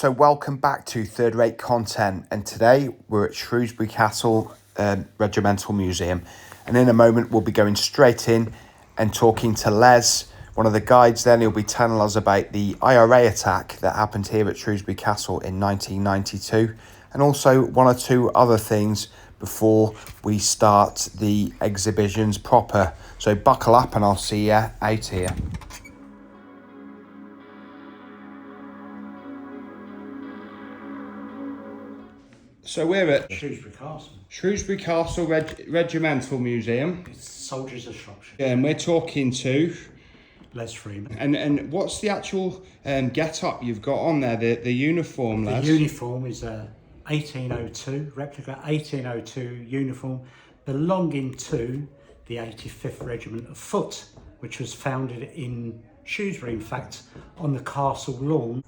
So welcome back to Third Rate Content, and today we're at Shrewsbury Castle Regimental Museum, and in a moment we'll be going straight in and talking to Les, one of the guides. Then he'll be telling us about the IRA attack that happened here at Shrewsbury Castle in 1992, and also one or two other things before we start the exhibitions proper. So buckle up and I'll see you out here. So we're at Shrewsbury Castle Regimental Museum. It's Soldiers of Shropshire. Yeah, and we're talking to Les Freeman. And what's the actual get-up you've got on there, the uniform, Les? The uniform is a 1802, replica 1802 uniform belonging to the 85th Regiment of Foot, which was founded in Shrewsbury, in fact, on the castle lawn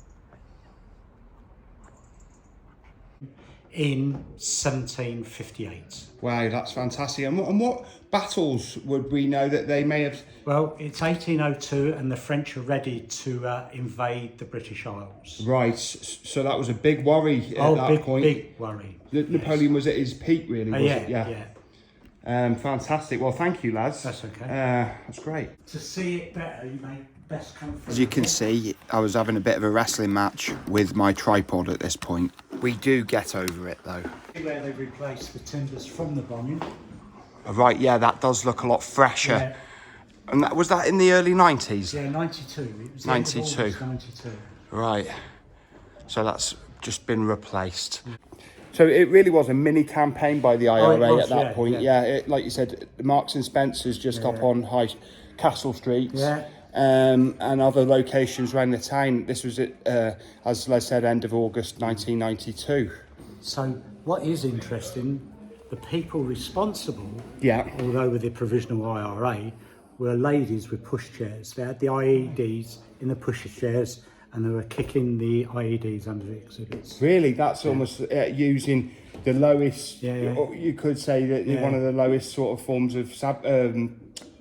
in 1758. Wow, that's fantastic. And what battles would we know that they may have... Well, it's 1802 and the French are ready to invade the British Isles. Right, so that was a big worry at that point. Big worry. Napoleon was at his peak, really, was it? Yeah. Fantastic. Well, thank you, lads. That's okay. That's great. To see it better, you may best come from... As you can see, I was having a bit of a wrestling match with my tripod at this point. We do get over it, though. Where they replaced the timbers from the bombing. Right, yeah, that does look a lot fresher. Yeah. And was that in the early 90s? Yeah, 92. It was 92. 92. Right. So that's just been replaced. So it really was a mini campaign by the IRA at that point. Yeah, like you said, Marks and Spencer's just up on High Castle Street. Yeah. And other locations around the town. This was as Les said, end of August 1992. So what is interesting, the people responsible, although with the provisional IRA, were ladies with pushchairs. They had the IEDs in the pushchairs and they were kicking the IEDs under the exhibits. Really? That's almost using the lowest, you could say that one of the lowest sort of forms of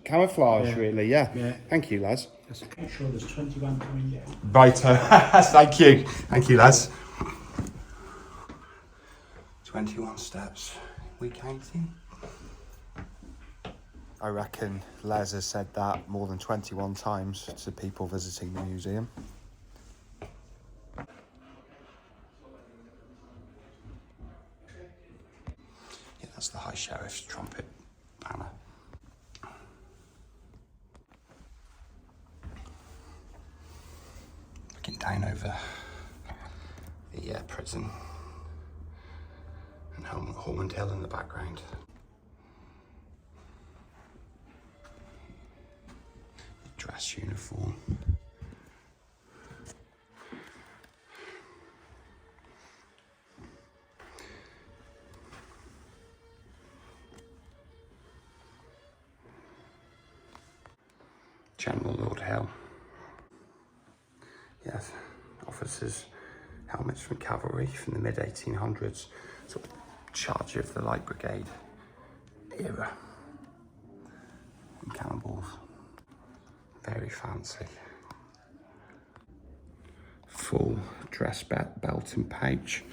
camouflage, really. Yeah. Thank you, Les. That's okay. I'm sure there's 21 coming down. Right. Thank you, Les. 21 steps. We counting? I reckon Les has said that more than 21 times to people visiting the museum. Yeah, that's the High Sheriff's trumpet banner. Looking down over the prison and Holman Hill in the background. Dress uniform. General Lord Hill. Yes, officers' helmets from Cavalry from the mid-1800s, sort of charge of the Light Brigade era. And cannonballs. Very fancy. Full dress belt and pouch.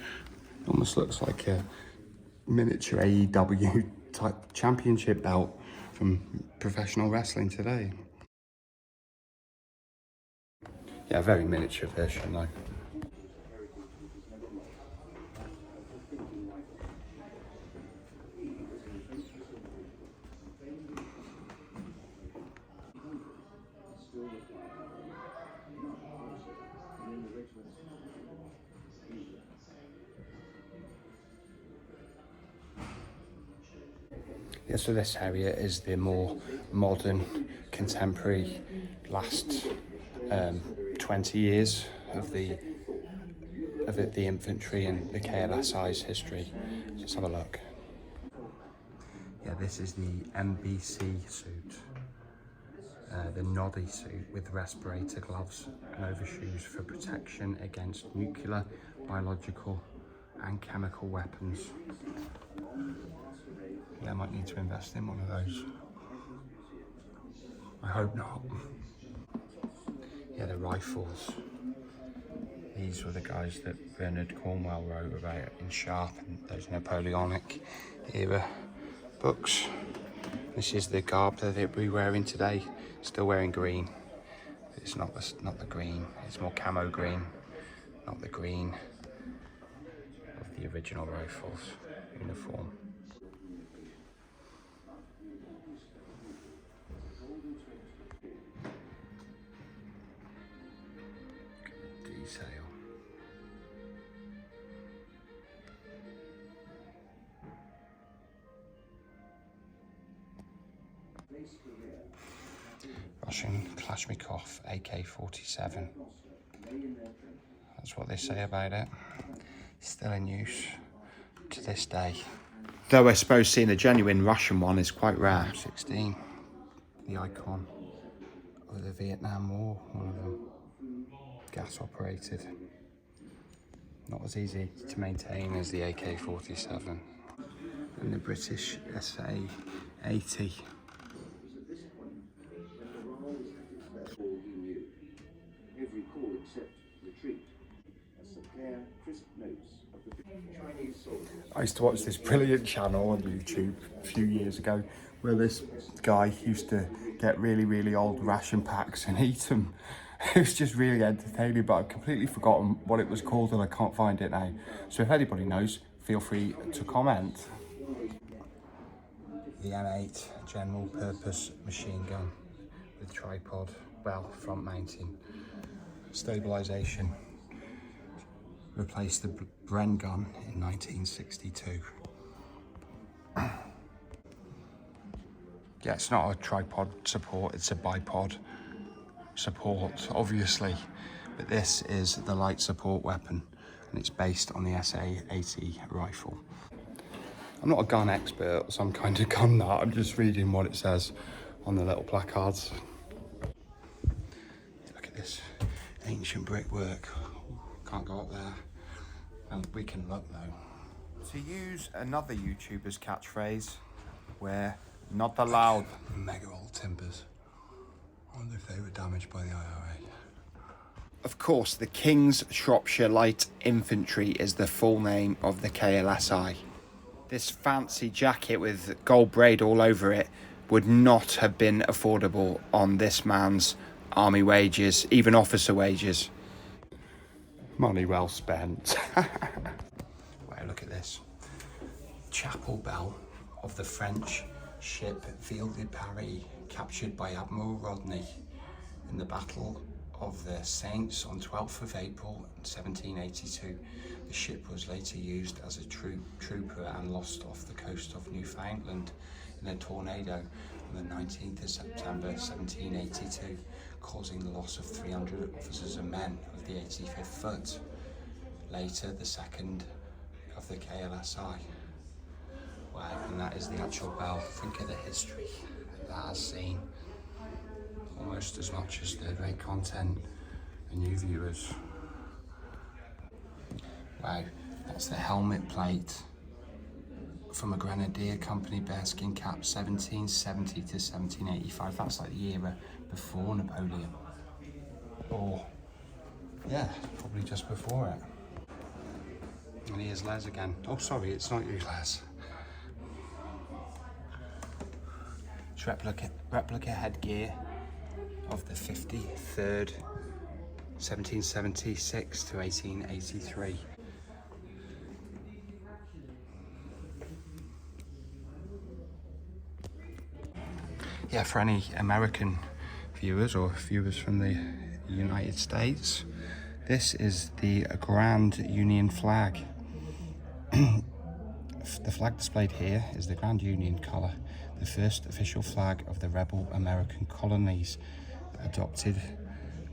Almost looks like a miniature AEW type championship belt from professional wrestling today. Yeah, a very miniature version though. Yeah, so this area is the more modern, contemporary, last 20 years of the infantry and the KLSI's history. Let's have a look. Yeah, this is the MBC suit, the noddy suit with respirator gloves and overshoes for protection against nuclear, biological and chemical weapons. Yeah, I might need to invest in one of those. I hope not. Yeah, the rifles. These were the guys that Bernard Cornwell wrote about in Sharp and those Napoleonic era books. This is the garb that they'll be wearing today. Still wearing green. It's not the green. It's more camo green, not the green of the original rifles uniform. Detail. Russian Kalashnikov AK-47. That's what they say about it. Still in use to this day. Though I suppose seeing a genuine Russian one is quite rare. 16, the icon of the Vietnam War, one of them. Gas operated. Not as easy to maintain as the AK-47. And the British SA-80. I used to watch this brilliant channel on YouTube a few years ago where this guy used to get really old ration packs and eat them. It was just really entertaining, but I've completely forgotten what it was called and I can't find it now. So if anybody knows, feel free to comment. The M8 general purpose machine gun with tripod, well, front mounting, stabilisation. Replaced the Bren gun in 1962. Yeah, it's not a tripod support, it's a bipod support, obviously. But this is the light support weapon, and it's based on the SA-80 rifle. I'm not a gun expert or some kind of gun nut, I'm just reading what it says on the little placards. Look at this ancient brickwork. Can't go up there. And we can look though. To use another YouTuber's catchphrase, we're not allowed. Mega old timbers. I wonder if they were damaged by the IRA. Of course, the King's Shropshire Light Infantry is the full name of the KLSI. This fancy jacket with gold braid all over it would not have been affordable on this man's army wages, even officer wages. Money well spent. Wow, look at this. Chapel bell of the French ship Ville de Paris, captured by Admiral Rodney in the Battle of the Saints on 12th of April 1782. The ship was later used as a trooper and lost off the coast of Newfoundland in a tornado on the 19th of September 1782, causing the loss of 300 officers and men of the 85th Foot. Later, the second of the KLSI. Wow, and that is the actual bell. Think of the history that has seen. Almost as much as third-rate content and new viewers. Wow, that's the helmet plate from a Grenadier Company bearskin cap, 1770 to 1785. That's like the era before Napoleon. Or, yeah, probably just before it. And here's Les again. Oh, sorry, it's not you, Les. It's replica headgear of the 53rd, 1776 to 1883. Yeah, for any American viewers or viewers from the United States, this is the Grand Union flag. The flag displayed here is the Grand Union colour, the first official flag of the rebel American colonies, adopted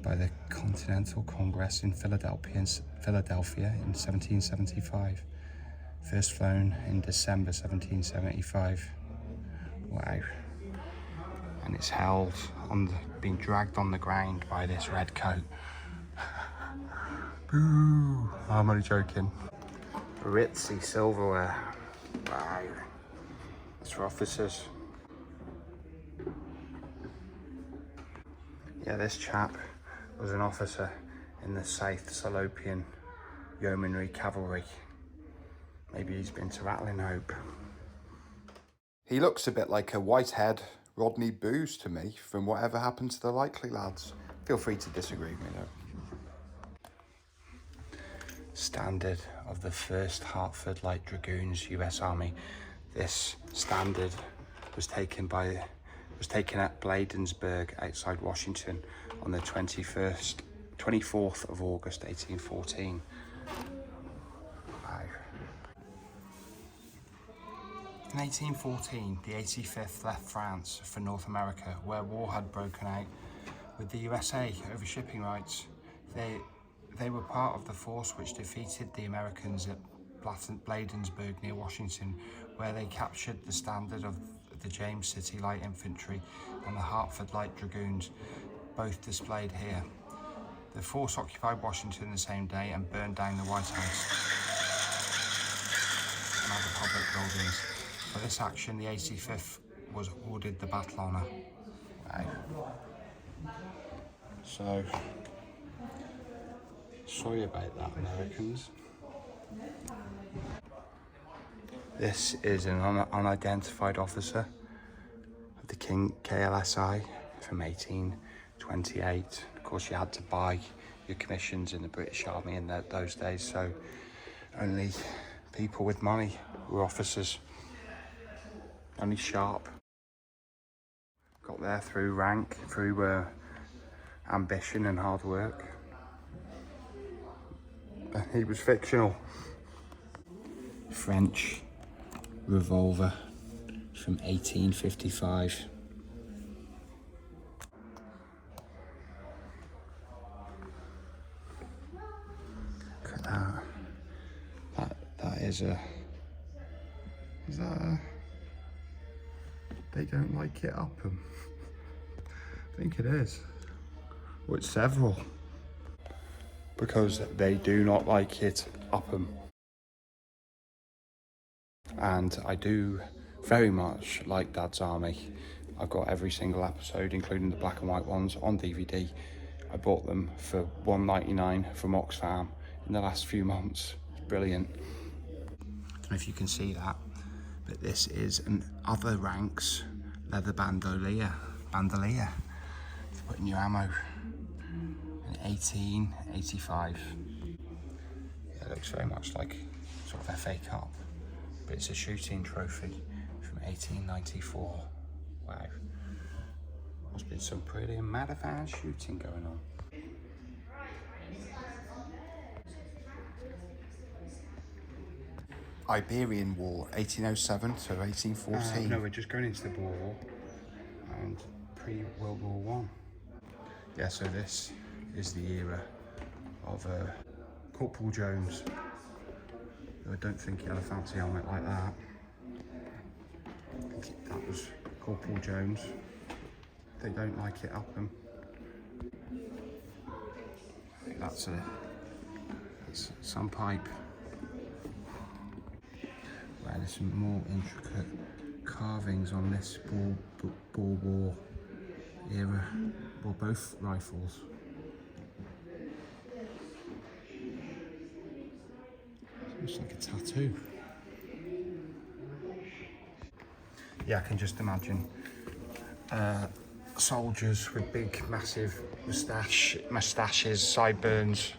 by the Continental Congress in Philadelphia in 1775. First flown in December 1775. Wow. And it's held on being dragged on the ground by this red coat. Boo! I'm only joking. Ritzy silverware. Wow. It's for officers. Yeah, this chap was an officer in the South Salopian Yeomanry Cavalry. Maybe he's been to Rattling Hope. He looks a bit like a Whitehead Rodney Booze to me from Whatever Happened to the Likely Lads. Feel free to disagree with me though. Standard of the 1st Hartford Light Dragoons, US Army. This standard was taken at Bladensburg outside Washington on the 24th of August 1814. Wow. In 1814, the 85th left France for North America, where war had broken out with the USA over shipping rights. They were part of the force which defeated the Americans at Bladensburg near Washington, where they captured the standard of the James City Light Infantry and the Hartford Light Dragoons, both displayed here. The force occupied Washington the same day and burned down the White House and other public buildings. For this action, the 85th was awarded the Battle Honour. Wow. So, sorry about that, Americans. This is an unidentified officer of the King KLSI from 1828. Of course, you had to buy your commissions in the British Army in those days, so only people with money were officers. Only sharp. Got there through rank, through ambition and hard work. And he was fictional. French revolver from 1855. Look at that. That is a... Is that a... They don't like it up 'em. I think it is. Well, it's several. Because they do not like it up 'em. And I do very much like Dad's Army. I've got every single episode, including the black and white ones, on DVD. I bought them for $1.99 from Oxfam in the last few months. It's brilliant. I don't know if you can see that, but this is an other ranks leather bandolier to put in your ammo in 1885. Yeah, it looks very much like sort of FA Cup, but it's a shooting trophy from 1894. Wow. There's been some pretty mad shooting going on. Iberian War, 1807 to 1814. No, we're just going into the Boer War and pre-World War One. Yeah, so this is the era of Corporal Jones. I don't think he had a fancy helmet like that. I think that was Corporal Jones. They don't like it up them. I think that's some pipe. Wow, there's some more intricate carvings on this Boer War era. Well, both rifles. Looks like a tattoo. Yeah, I can just imagine soldiers with big, massive moustaches, sideburns,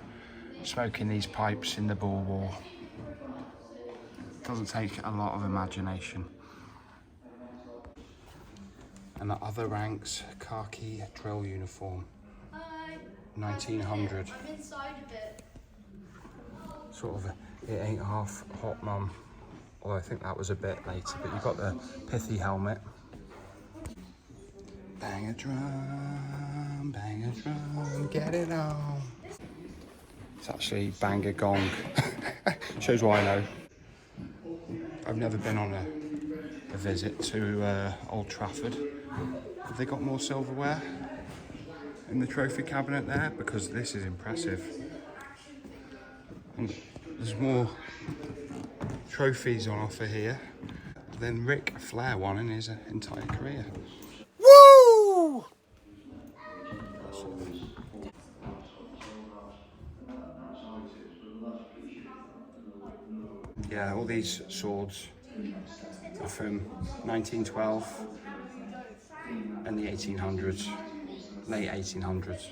smoking these pipes in the Boer War. Doesn't take a lot of imagination. And the other ranks, khaki drill uniform. Hi. 1900. I'm inside of it. Sort of, it ain't half hot, mum. Although I think that was a bit later, but you've got the pithy helmet. Bang a drum, get it on. It's actually bang a gong. Shows why I know. I've never been on a visit to Old Trafford. Have they got more silverware in the trophy cabinet there? Because this is impressive. And there's more trophies on offer here than Ric Flair won in his entire career. Woo! Yeah, all these swords are from 1912 and the 1800s, late 1800s.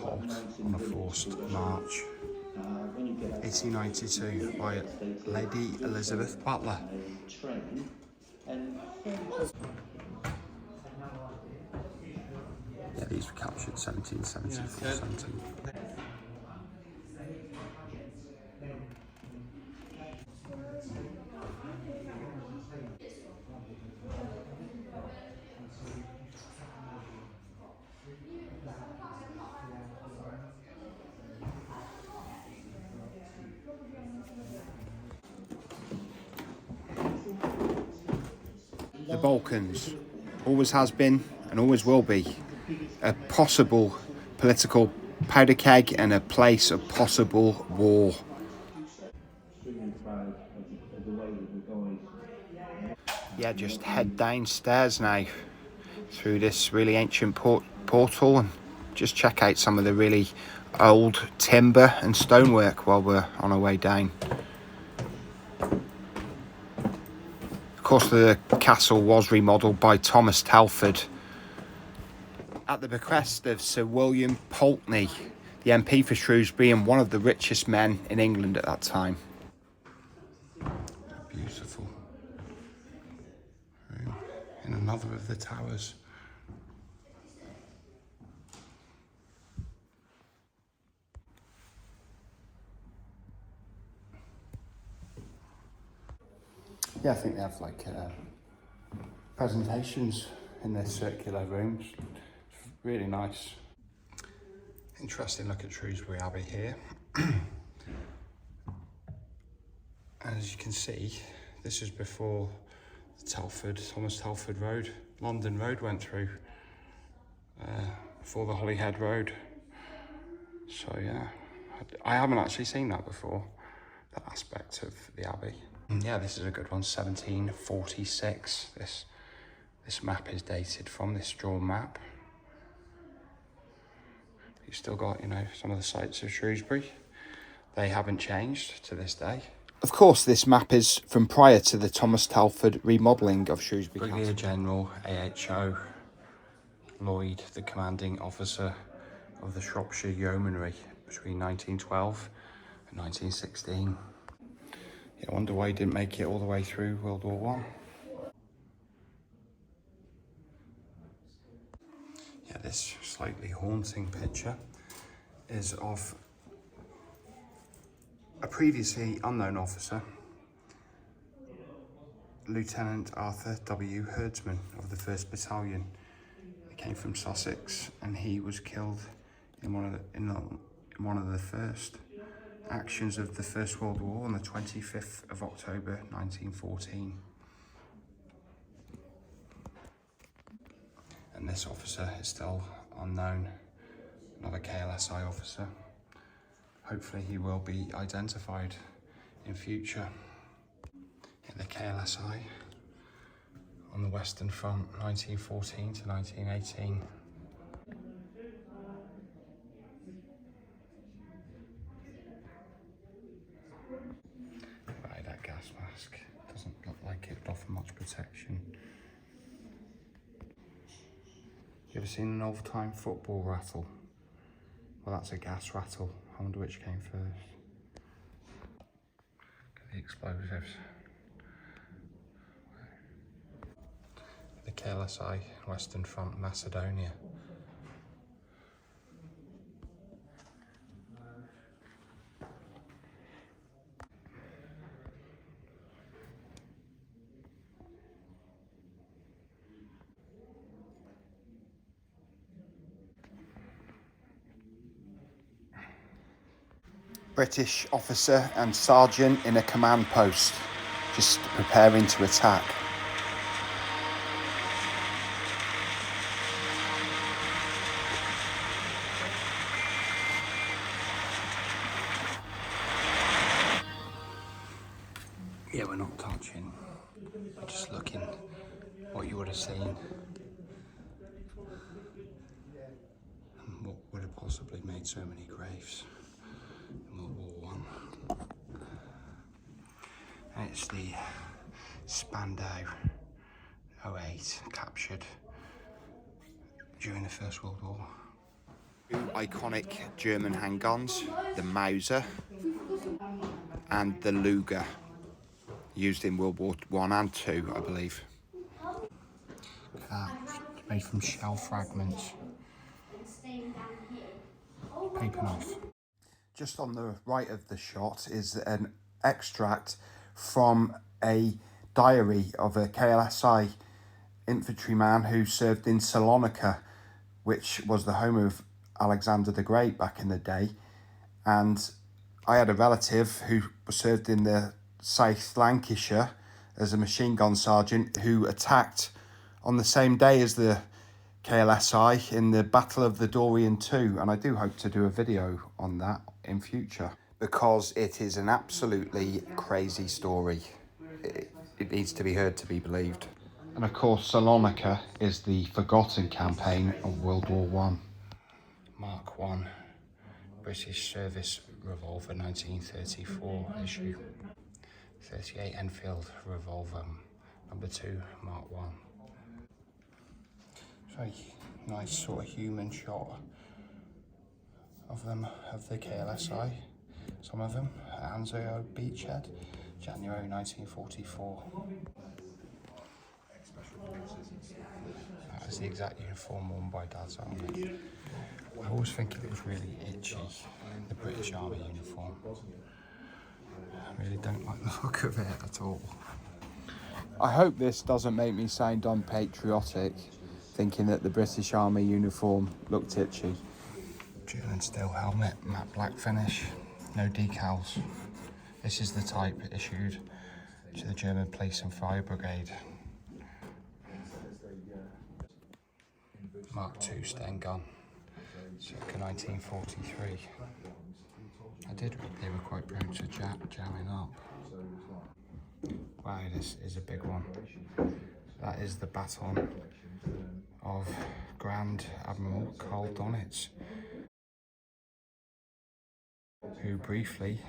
Halt on a forced march. 1892 by Lady Elizabeth Butler. Yeah, these were captured 1774, 17. The Balkans always has been and always will be a possible political powder keg and a place of possible war. Yeah, just head downstairs now through this really ancient portal and just check out some of the really old timber and stonework while we're on our way down. Of course, the castle was remodelled by Thomas Telford at the bequest of Sir William Pulteney, the MP for Shrewsbury and one of the richest men in England at that time. Beautiful room in another of the towers. Yeah, I think they have like presentations in their circular rooms. It's really nice. Interesting look at Shrewsbury Abbey here. As you can see, this is before the Thomas Telford Road, London Road went through, before the Holyhead Road. So yeah, I haven't actually seen that before, that aspect of the Abbey. Yeah, this is a good one, 1746. This map is dated from this drawn map. You've still got, you know, some of the sites of Shrewsbury. They haven't changed to this day. Of course, this map is from prior to the Thomas Telford remodelling of Shrewsbury Castle. Brigadier General AHO Lloyd, the commanding officer of the Shropshire Yeomanry between 1912 and 1916. Yeah, I wonder why he didn't make it all the way through World War I. Yeah, this slightly haunting picture is of a previously unknown officer, Lieutenant Arthur W. Herdsman of the 1st Battalion. He came from Sussex and he was killed in one of the first actions of the First World War on the 25th of October 1914. And this officer is still unknown, another KLSI officer. Hopefully he will be identified in future. In the KLSI on the Western Front, 1914 to 1918. Right, that gas mask doesn't look like it would offer much protection. You ever seen an old-time football rattle? Well, that's a gas rattle. I wonder which came first. Look at the explosives. The KLSI, Western Front, Macedonia. British officer and sergeant in a command post, just preparing to attack. Yeah, we're not touching, we're just looking what you would have seen and what would have possibly made so many graves in World War I. It's the Spandau 08 captured during the First World War. Two iconic German handguns, the Mauser and the Luger, used in World War I and II, I believe. It's made from shell fragments. Paper knife. Just on the right of the shot is an extract from a diary of a KLSI infantryman who served in Salonika, which was the home of Alexander the Great back in the day. And I had a relative who served in the South Lancashire as a machine gun sergeant who attacked on the same day as the KLSI in the Battle of the Dorian 2, and I do hope to do a video on that in future because it is an absolutely crazy story. It needs to be heard to be believed. And of course, Salonika is the forgotten campaign of World War I. Mark 1 British Service Revolver 1934 issue. 38 Enfield Revolver number 2 Mark 1. Very nice sort of human shot of them, of the KLSI, some of them at Anzio Beachhead, January 1944. That is the exact uniform worn by Dad's army. I always think it was really itchy, the British Army uniform. I really don't like the look of it at all. I hope this doesn't make me sound unpatriotic, thinking that the British Army uniform looked itchy. German steel helmet, matte black finish, no decals. This is the type issued to the German Police and Fire Brigade. Mark II Sten gun, circa 1943. I did read they were quite prone to jamming up. Wow, this is a big one. That is the baton of Grand Admiral Karl Donitz, who briefly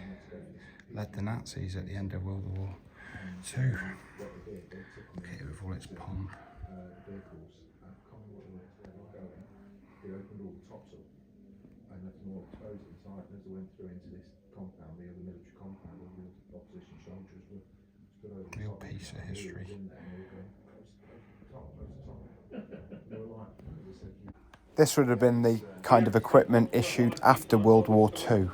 led the Nazis at the end of World War II. Look at it with all its pomp. They opened all the tops up and left them all exposed inside, and as they went through into this compound, the other military compound, all the opposition soldiers were stood over the Real top. piece of history. This would have been the kind of equipment issued after World War II.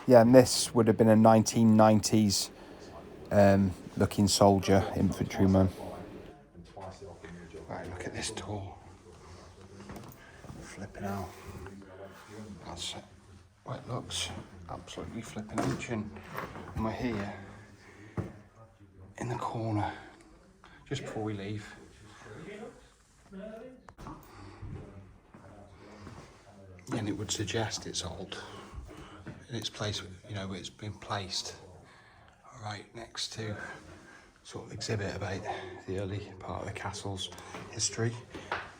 Yeah, and this would have been a 1990s looking soldier, infantryman. Right, look at this tool. Flipping out. That's what it looks. Absolutely flipping ancient. And we're here in the corner just before we leave. And it would suggest it's old in its place, you know, it's been placed right next to sort of exhibit about the early part of the castle's history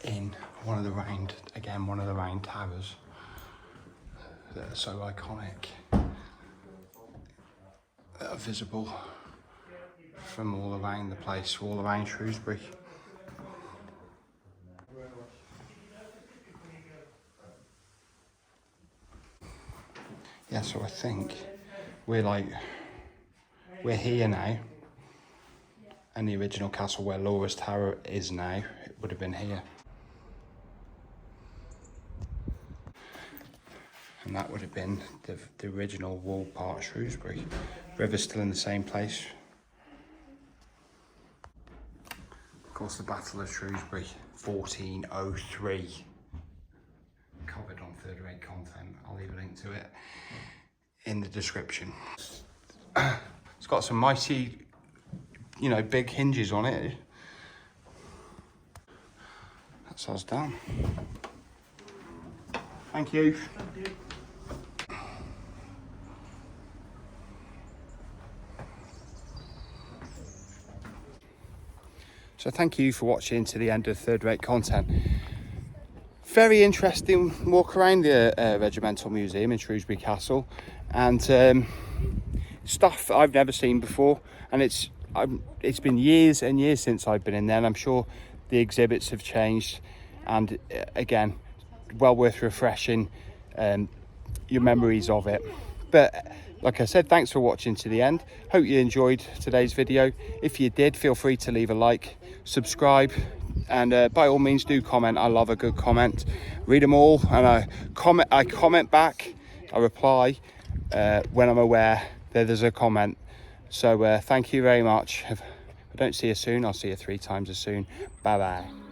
in one of the round towers that are so iconic, that are visible from all around the place, all around Shrewsbury. Yeah, so I think we're here now, and the original castle where Laura's Tower is now, it would have been here. And that would have been the original wall part of Shrewsbury. River's still in the same place. Of course, the Battle of Shrewsbury, 1403. Covered on third rate content. I'll leave a link to it in the description. It's got some mighty, you know, big hinges on it. That's us done. Thank you. So thank you for watching to the end of third rate content. Very interesting walk around the Regimental Museum in Shrewsbury Castle, and it's stuff I've never seen before, and it's been years and years since I've been in there, and I'm sure the exhibits have changed, and again, well worth refreshing your memories of it. But like I said, thanks for watching to the end. Hope you enjoyed today's video. If you did, feel free to leave a like, subscribe, and by all means do comment. I love a good comment. Read them all, and I comment back, I reply when I'm aware that there's a comment. So thank you very much. If I don't see you soon, I'll see you 3 times as soon. Bye bye.